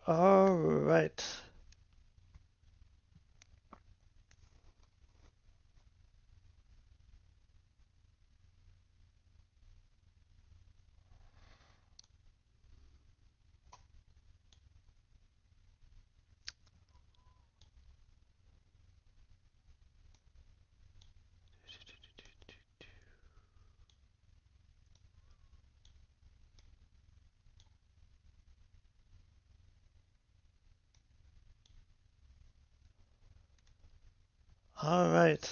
All right. All right.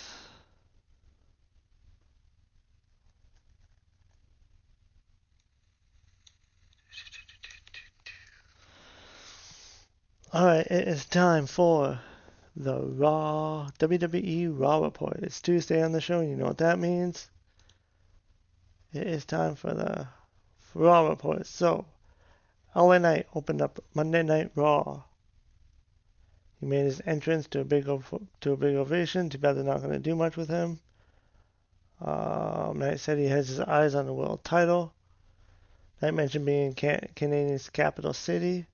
All right. It is time for the Raw WWE Raw report. It's Tuesday on the show. You know what that means? It is time for the Raw report. So, LA Knight opened up Monday Night Raw. He made his entrance to a big ovation. Too bad they're not going to do much with him. Knight said he has his eyes on the world title. Knight mentioned being in Canadian's capital city.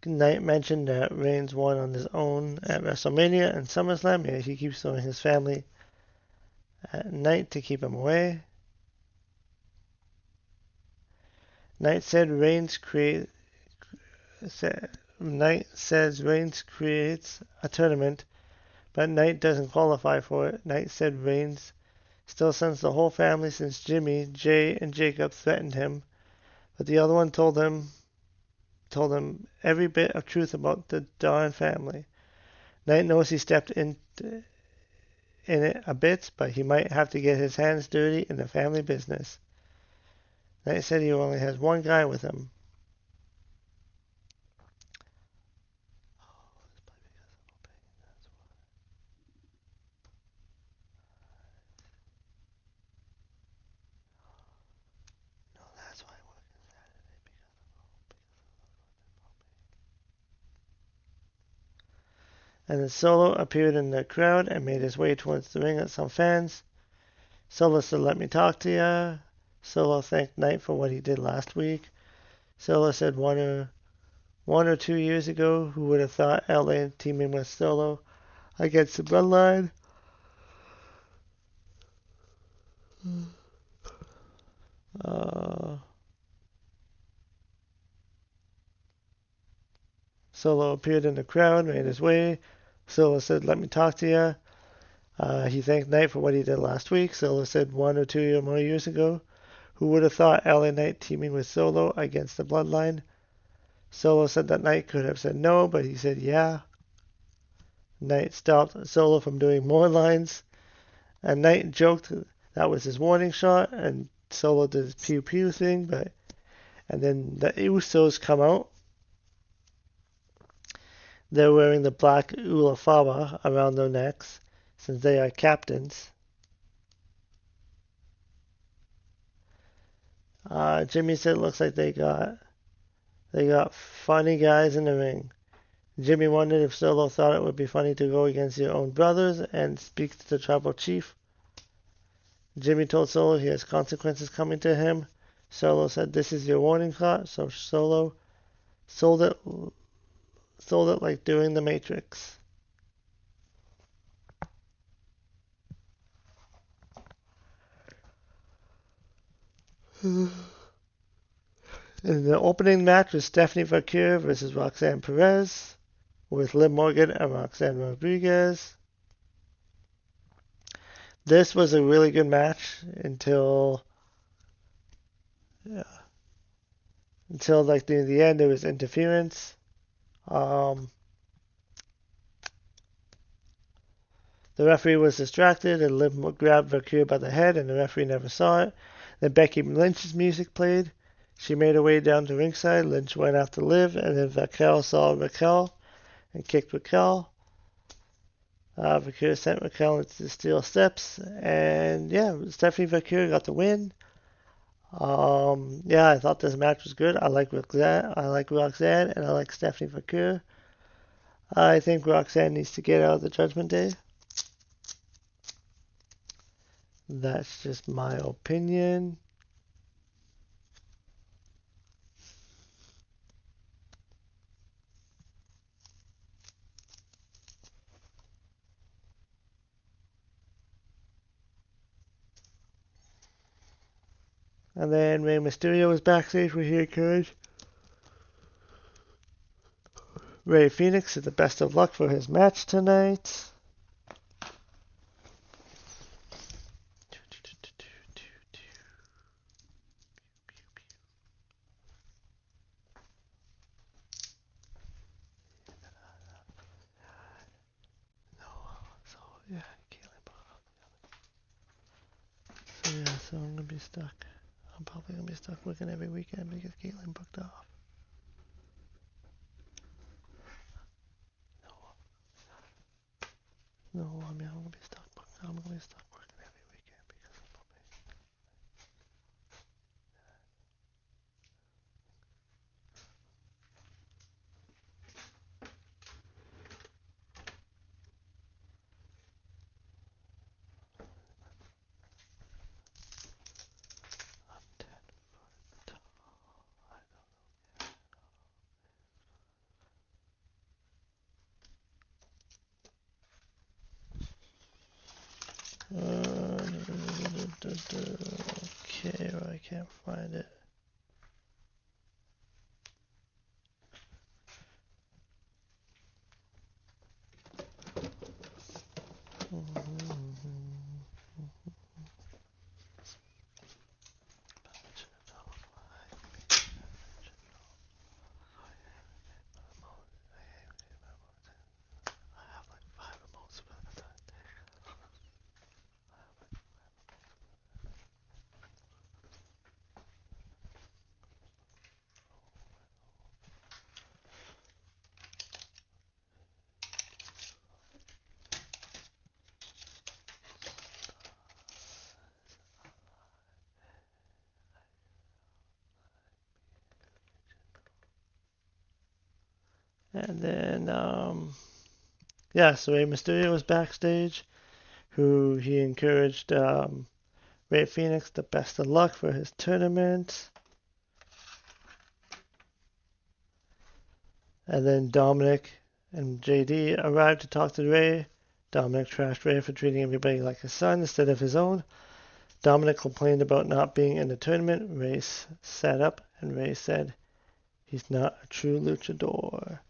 Knight mentioned that Reigns won on his own at WrestleMania and SummerSlam. Yeah, he keeps throwing his family at Knight to keep him away. Knight said Knight says Reigns creates a tournament, but Knight doesn't qualify for it. Knight said Reigns still sends the whole family since Jimmy, Jay, and Jacob threatened him, but the other one told him every bit of truth about the darn family. Knight knows he stepped in it a bit, but he might have to get his hands dirty in the family business. Knight said he only has one guy with him. And then Solo appeared in the crowd and made his way towards the ring at some fans. Solo said, "Let me talk to ya." Solo thanked Knight for what he did last week. Solo said 1 or 2 years ago, who would have thought LA teaming with Solo against the Bloodline? Uh, Solo appeared in the crowd, made his way. Solo said, "Let me talk to ya." He thanked Knight for what he did last week. Solo said 1 or 2 more years ago, who would have thought LA Knight teaming with Solo against the Bloodline? Solo said that Knight could have said no, but he said yeah. Knight stopped Solo from doing more lines, and Knight joked that was his warning shot, and Solo did his pew pew thing, and then the Usos come out. They're wearing the black ulafaba around their necks, since they are captains. Jimmy said it looks like they got funny guys in the ring. Jimmy wondered if Solo thought it would be funny to go against your own brothers and speak to the tribal chief. Jimmy told Solo he has consequences coming to him. Solo said, "This is your warning shot." So Solo sold it like doing the Matrix. In the opening match was Stephanie Vaquer versus Roxanne Perez, with Liv Morgan and Roxanne Rodriguez. This was a really good match until like near the end there was interference. The referee was distracted and Liv grabbed Vaquer by the head and the referee never saw it. Then Becky Lynch's music played. She made her way down to ringside. Lynch went after Liv, and then Vaquer saw Raquel and kicked Raquel. Vaquer sent Raquel into the steel steps, and yeah, Stephanie Vaquer got the win. Yeah, I thought this match was good. I like Roxanne, and I like Stephanie Vaquer. I think Roxanne needs to get out of the Judgment Day. That's just my opinion. And then Rey Mysterio was backstage where he encouraged Rey Fenix the best of luck for his match tonight. So I'm gonna be stuck. I'm probably gonna be stuck working every weekend because Caitlin booked off. No, I mean I'm gonna be stuck. I'm gonna be stuck working every weekend because I'm probably. I'm 10 foot tall. Okay, well, I can't find it. And then, so Rey Mysterio was backstage, who he encouraged Rey Fenix the best of luck for his tournament. And then Dominic and JD arrived to talk to Rey. Dominic trashed Rey for treating everybody like a son instead of his own. Dominic complained about not being in the tournament. Rey sat up and Rey said, "He's not a true luchador."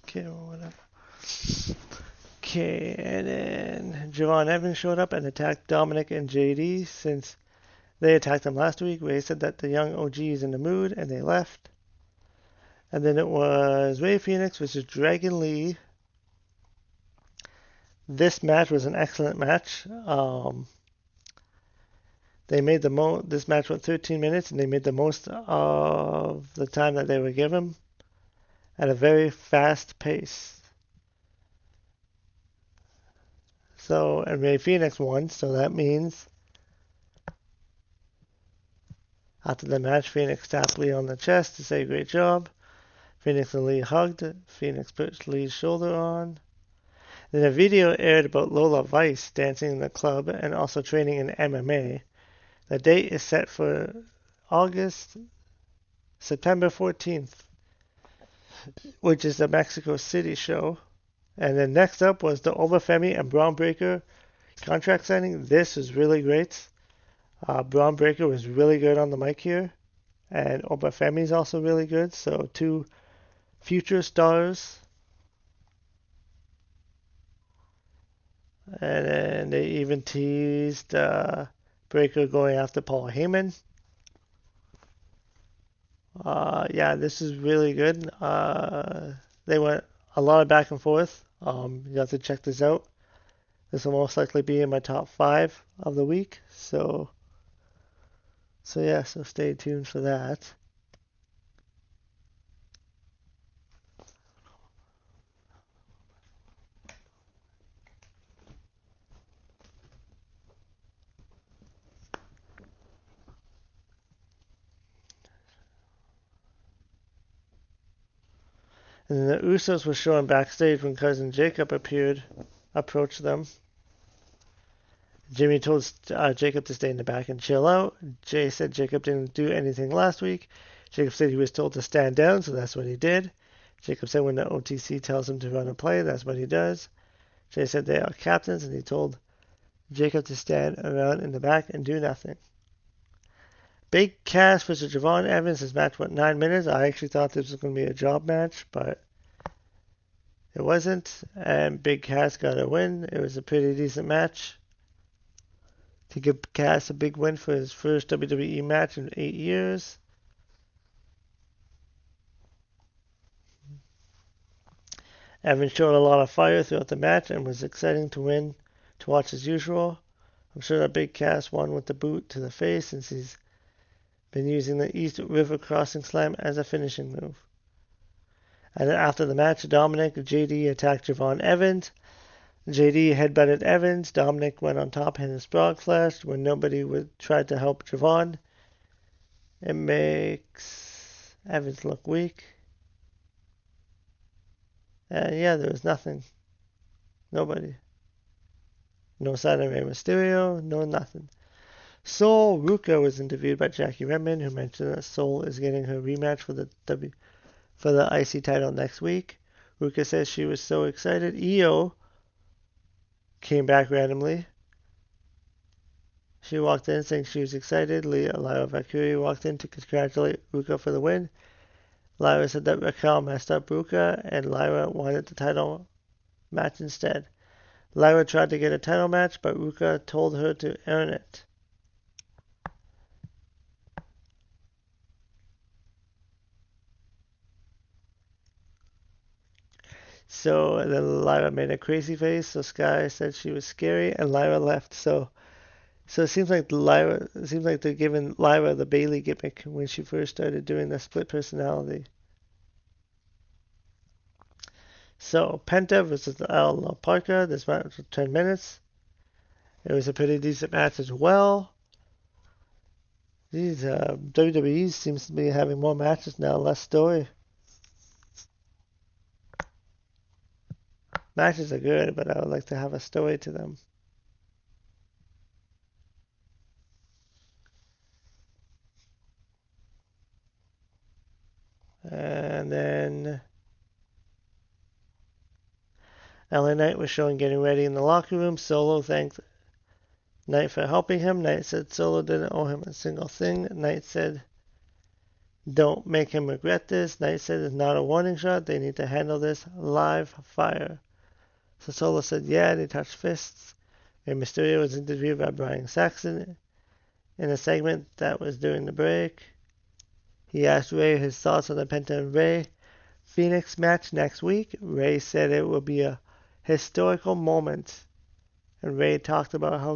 Okay, whatever. Okay, and then Javon Evans showed up and attacked Dominic and JD since they attacked him last week. Rey said that the young OG is in the mood and they left. And then it was Rey Fenix versus Dragon Lee. This match was an excellent match. They made this match went 13 minutes and they made the most of the time that they were given at a very fast pace. So, and Rey Fenix won, so that means after the match, Phoenix tapped Lee on the chest to say great job. Phoenix and Lee hugged. Phoenix put Lee's shoulder on. Then a video aired about Lola Vice dancing in the club and also training in MMA. The date is set for September 14th, which is the Mexico City show. And then next up was the Obafemi and Braun Breaker contract signing. This was really great. Braun Breaker was really good on the mic here. And Obafemi is also really good. So two future stars. And then they even teased Breaker going after Paul Heyman. This is really good. They went a lot of back and forth. You have to check this out. This will most likely be in my top 5 of the week. So So yeah, so stay tuned for that. And then the Usos were shown backstage when cousin Jacob approached them. Jimmy told Jacob to stay in the back and chill out. Jay said Jacob didn't do anything last week. Jacob said he was told to stand down, so that's what he did. Jacob said when the OTC tells him to run a play, that's what he does. Jay said they are captains, and he told Jacob to stand around in the back and do nothing. Big Cass versus Javon Evans. This match went 9 minutes. I actually thought this was going to be a job match, but it wasn't. And Big Cass got a win. It was a pretty decent match to give Cass a big win for his first WWE match in 8 years. Evans showed a lot of fire throughout the match and was exciting to watch as usual. I'm sure that Big Cass won with the boot to the face since he's been using the East River Crossing Slam as a finishing move. And then after the match, Dominic JD attacked Javon Evans. JD headbutted Evans. Dominic went on top and his frog flashed when nobody tried to help Javon. It makes Evans look weak. And yeah, there was nothing. Nobody. No sign of Rey Mysterio. No nothing. Sol Ruka was interviewed by Jackie Redmond, who mentioned that Sol is getting her rematch for the IC title next week. Ruka says she was so excited. Io came back randomly. She walked in saying she was excited. Lyra Valkyrie walked in to congratulate Ruka for the win. Lyra said that Raquel messed up Ruka and Lyra wanted the title match instead. Lyra tried to get a title match, but Ruka told her to earn it. So then Lyra made a crazy face, so Sky said she was scary, and Lyra left. So it seems like they're giving Lyra the Bailey gimmick when she first started doing the split personality. So Penta versus Al Parker. This match was 10 minutes. It was a pretty decent match as well. These WWE seems to be having more matches now, less story. Matches are good, but I would like to have a story to them. And then LA Knight was shown getting ready in the locker room. Solo thanked Knight for helping him. Knight said Solo didn't owe him a single thing. Knight said, don't make him regret this. Knight said it's not a warning shot. They need to handle this live fire. So Solo said, yeah, they touched fists. And Mysterio was interviewed by Brian Saxon in a segment that was during the break. He asked Ray his thoughts on the Penta and Ray Phoenix match next week. Ray said it will be a historical moment. And Ray talked about how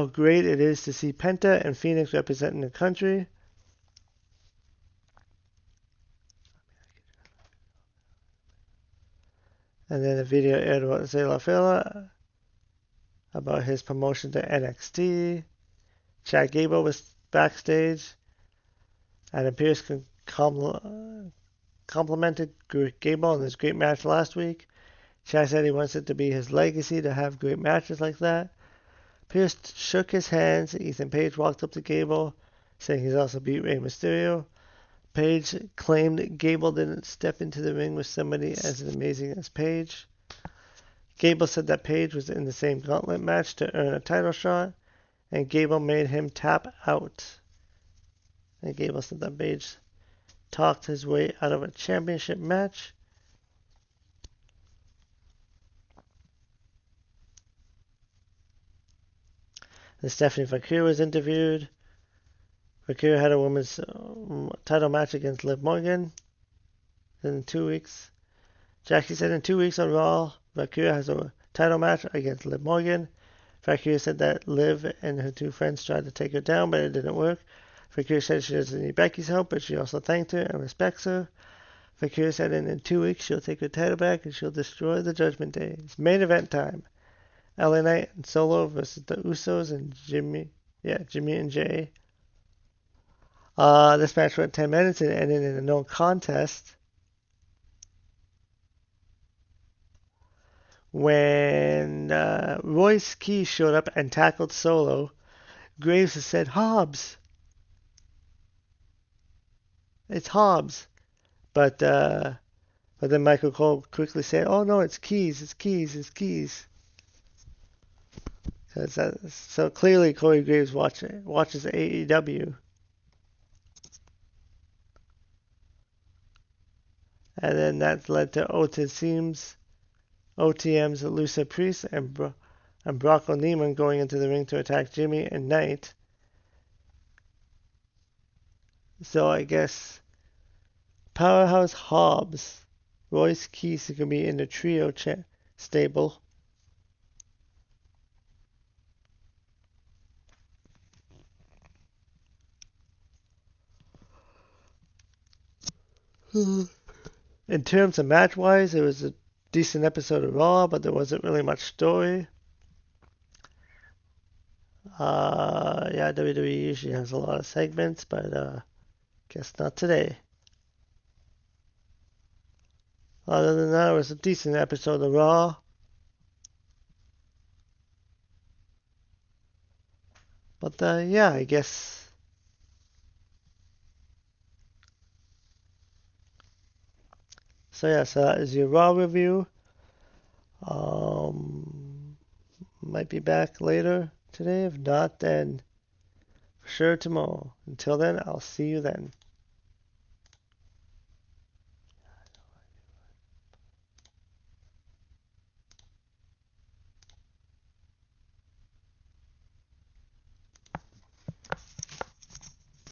great it is to see Penta and Phoenix representing the country. And then the video aired about Zay La Fela about his promotion to NXT. Chad Gable was backstage. Adam Pearce complimented Gable on his great match last week. Chad said he wants it to be his legacy to have great matches like that. Pearce shook his hands. Ethan Page walked up to Gable, saying he's also beat Rey Mysterio. Page claimed Gable didn't step into the ring with somebody as amazing as Page. Gable said that Page was in the same gauntlet match to earn a title shot, and Gable made him tap out. And Gable said that Page talked his way out of a championship match. And Stephanie Vaquer was interviewed. Vaquer had a women's title match against Liv Morgan in 2 weeks. Jackie said in 2 weeks on Raw, Vaquer has a title match against Liv Morgan. Valkyria said that Liv and her two friends tried to take her down, but it didn't work. Valkyria said she doesn't need Becky's help, but she also thanked her and respects her. Valkyria said in 2 weeks she'll take her title back and she'll destroy the Judgment Day. It's main event time. LA Knight and Solo versus the Usos and Jimmy and Jay. This match went 10 minutes and ended in a no contest. When Royce Key showed up and tackled Solo, Graves said, "Hobbs! It's Hobbs!" But then Michael Cole quickly said, "Oh no, it's Keys! It's Keys! It's Keys!" So clearly Corey Graves watches AEW. And then that led to OTM's Lusa Priest and Brock O'Neill going into the ring to attack Jimmy and Knight. So I guess Powerhouse Hobbs, Royce Keys are going to be in the trio stable. In terms of match-wise, it was a decent episode of Raw, but there wasn't really much story. WWE usually has a lot of segments, but guess not today. Other than that, it was a decent episode of Raw. But yeah, I guess. So yeah, so that is your Raw review. Might be back later today. If not, then for sure tomorrow. Until then, I'll see you then.